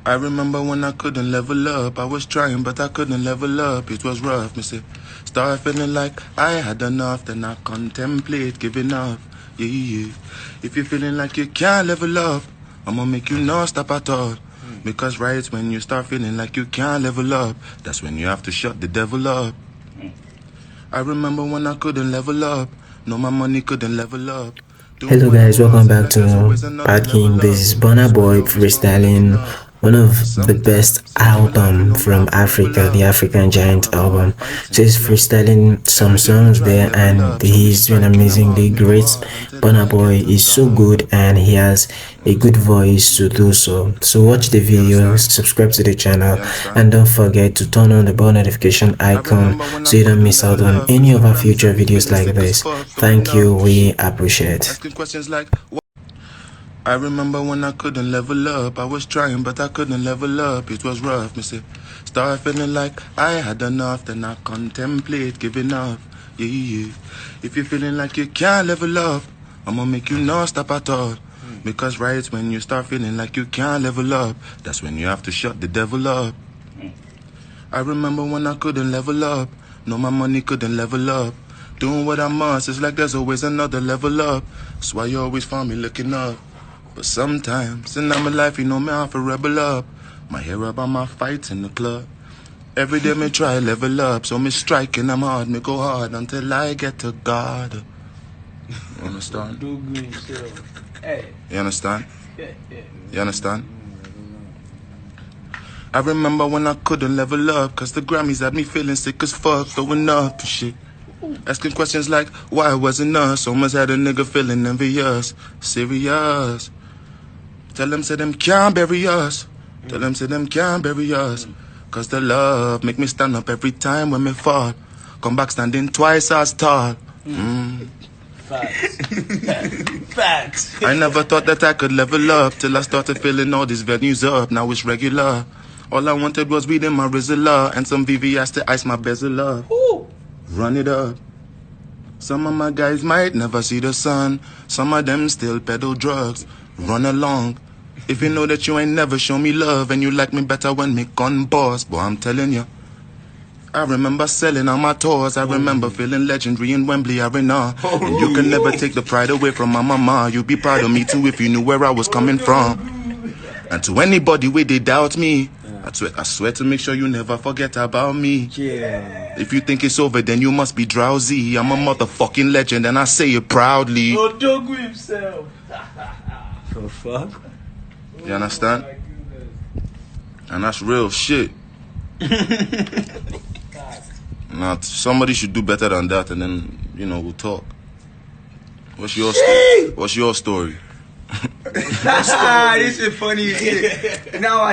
I remember when I couldn't level up. I was trying, but I couldn't level up. It was rough, me say. Started feeling like I had enough, then I contemplate giving up. Yeah, yeah, yeah. If you're feeling like you can't level up, I'ma make you not stop at all. Because right when you start feeling like you can't level up, that's when you have to shut the devil up. I remember when I couldn't level up. No, my money couldn't level up. Hello guys, welcome back to Bad King. This is Burna Boy freestyling one of the best album from Africa, the African Giant album. So he's freestyling some songs there and he's doing amazingly great. Burna Boy is so good and he has a good voice to do so. So watch the video, subscribe to the channel, and don't forget to turn on the bell notification icon so you don't miss out on any of our future videos like this. Thank you, we appreciate. I remember when I couldn't level up. I was trying, but I couldn't level up. It was rough, me say. Started feeling like I had enough, then I contemplate giving up. Yeah, yeah, yeah. If you're feeling like you can't level up, I'ma make you not stop at all. Because right when you start feeling like you can't level up, that's when you have to shut the devil up. I remember when I couldn't level up. No, my money couldn't level up. Doing what I must, it's like there's always another level up. That's why you always find me looking up. But sometimes in my life, you know me, I have to rebel up. My hair about my fights in the club. Every day me try level up, so me striking them hard, me go hard until I get to God. You understand? You understand? You understand? I remember when I couldn't level up, cause the Grammys had me feeling sick as fuck, going up and shit. Asking questions like, why wasn't us? Almost had a nigga feeling envious. Serious. Tell them, say them can't bury us. Tell them, say them can't bury us. Cause the love make me stand up every time when me fall. Come back standing twice as tall. Facts. Facts. I never thought that I could level up till I started filling all these venues up. Now it's regular. All I wanted was weed in my Rizla and some VVS to ice my bezel up. Run it up. Some of my guys might never see the sun. Some of them still peddle drugs. Run along. If you know that you ain't never show me love and you like me better when me gun boss, boy, I'm telling you. I remember selling on my tours. I remember feeling legendary in Wembley Arena. And you can never take the pride away from my mama. You'd be proud of me too if you knew where I was coming from. And to anybody where they doubt me, I swear to make sure you never forget about me. Yeah. If you think it's over, then you must be drowsy. I'm a motherfucking legend and I say it proudly. Oh, Dogu himself. The fuck? You understand? And that's real shit. Now, somebody should do better than that and then, you know, we'll talk. What's your story? What's your story? This is funny. Now